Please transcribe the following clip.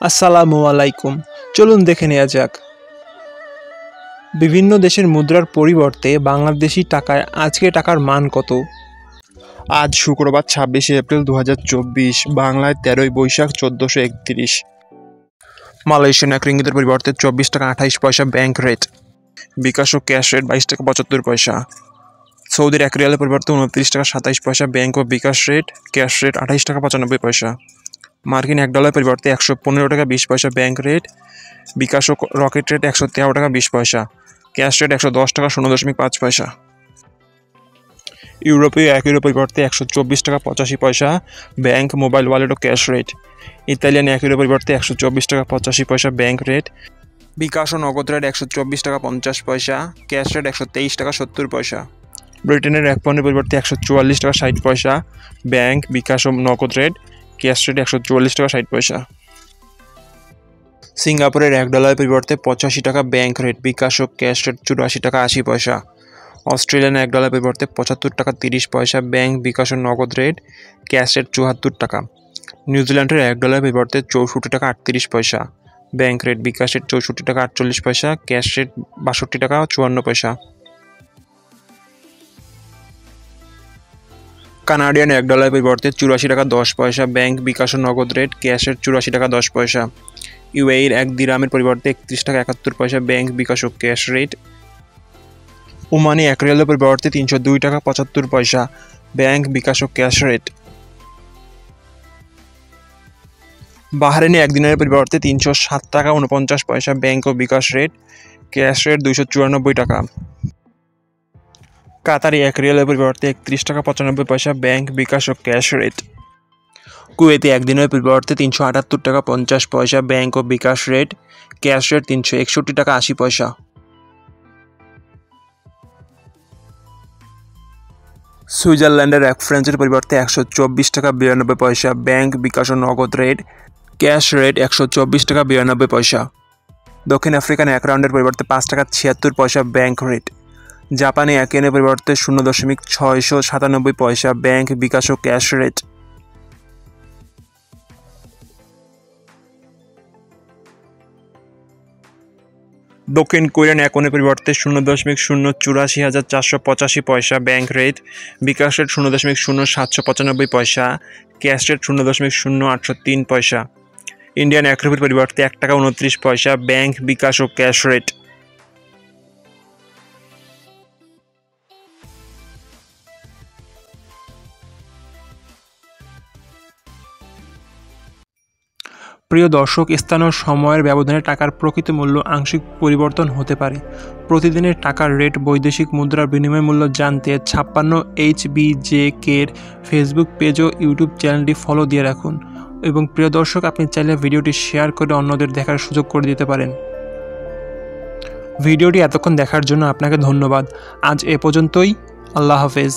আসসালামু আলাইকুম। চলুন দেখে নেওয়া যাক বিভিন্ন দেশের মুদ্রার পরিবর্তে বাংলাদেশি টাকায় আজকে টাকার মান কত। আজ শুক্রবার 26শে এপ্রিল 2024, বাংলায় 13ই বৈশাখ 1431। মালয়েশিয়ান এক রিঙ্গিতের পরিবর্তে 24 টাকা 28 পয়সা ব্যাংক রেট। বিকাশ ও ক্যাশ রেট 22 টাকা 75 পয়সা। সৌদির এক রিয়ালের পরিবর্তে 29 টাকা 27 পয়সা ব্যাংক ও বিকাশ রেট, ক্যাশ রেট 28 টাকা 95 পয়সা। মার্কিন $1 পরিবর্তে 115 টাকা 20 পয়সা ব্যাংক রেট, বিকাশ ও রকেট রেট 113 টাকা 20 পয়সা, ক্যাশ রেট 110 টাকা 0.5 পয়সা। ইউরোপীয় এক ইউরো পরিবর্তে 124 টাকা 85 পয়সা ব্যাংক, মোবাইল ওয়ালেট ও ক্যাশ রেট। ইতালিয়ান এক ইউরো পরিবর্তে 124 টাকা 85 পয়সা ব্যাংক রেট, বিকাশ ও নগদ রেট 124 টাকা 50 পয়সা, ক্যাশ রেট 123 টাকা 70 পয়সা। ব্রিটেনের এক পাউন্ডের পরিবর্তে 144 টাকা 60 পয়সা ব্যাংক, বিকাশ ও নগদ রেট, ক্যাশ রেট 144 টাকা 60 পয়সা। সিঙ্গাপুরের $1 পরিবর্তে 85 টাকা ব্যাংক রেট, বিকাশ ও ক্যাশ রেট 84 টাকা 80 পয়সা। অস্ট্রেলিয়ান $1 পরিবর্তে 75 টাকা 30 পয়সা ব্যাংক, বিকাশ ও নগদ রেট, ক্যাশ রেট 74 টাকা। নিউজিল্যান্ডের $1 পরিবর্তে 64 টাকা 38 পয়সা ব্যাংক রেট, বিকাশ রেট 64 টাকা 48 পয়সা, ক্যাশ রেট 62 টাকা 54 পয়সা। কানাডিয়ান $1 পরিবর্তে 84 টাকা 10 পয়সা ব্যাংক, বিকাশ ও নগদ রেট, ক্যাশ রেট 84 টাকা 10 পয়সা। ইউএইর এক দিরহামের পরিবর্তে 31 টাকা 71 পয়সা ব্যাংক, বিকাশ ও ক্যাশ রেট। ওমানি এক রিয়ালের পরিবর্তে 302 টাকা 75 পয়সা ব্যাংক, বিকাশ ও ক্যাশ রেট। বাহরেনি এক দিনের পরিবর্তে 307 টাকা 49 পয়সা ব্যাংক ও বিকাশ রেট, ক্যাশ রেট 294 টাকা। কাতারি এক রিয়ালের পরিবর্তে 31 টাকা 95 পয়সা ব্যাংক, বিকাশ ও ক্যাশ রেট। কুয়েতে একদিনের পরিবর্তে 378 টাকা 50 পয়সা ব্যাংক ও বিকাশ রেট, ক্যাশ রেট 361 টাকা 80 পয়সা। সুইজারল্যান্ডের এক ফ্রান্সের পরিবর্তে 124 টাকা 92 পয়সা ব্যাংক, বিকাশ ও নগদ রেট, ক্যাশ রেট 124 টাকা 92 পয়সা। দক্ষিণ আফ্রিকান এক রাউন্ডের পরিবর্তে 5 টাকা 76 পয়সা ব্যাংক রেট। জাপানে এক ইয়েনের পরিবর্তে 0.697 পয়সা ব্যাংক, বিকাশ ও ক্যাশ রেট। দক্ষিণ কোরিয়ান এক ওনের পরিবর্তে 0.084,485 পয়সা ব্যাংক রেট, বিকাশ রেট 0.0795 পয়সা, ক্যাশ রেট 0.0803 পয়সা। ইন্ডিয়ান এক রুপির পরিবর্তে 1 টাকা 29 পয়সা ব্যাংক, বিকাশ ও ক্যাশ রেট। প্রিয় দর্শক, স্থান ও সময়ের ব্যবধানে টাকার প্রকৃত মূল্য আংশিক পরিবর্তন হতে পারে। প্রতিদিনের টাকার রেট বৈদেশিক মুদ্রার বিনিময় মূল্য জানতে 56HBJK-র ফেসবুক পেজ ও ইউটিউব চ্যানেলটি ফলো দিয়ে রাখুন। এবং প্রিয় দর্শক, আপনি চাইলে ভিডিওটি শেয়ার করে অন্যদের দেখার সুযোগ করে দিতে পারেন। ভিডিওটি এতক্ষণ দেখার জন্য আপনাকে ধন্যবাদ। আজ এ পর্যন্তই। আল্লাহ হাফেজ।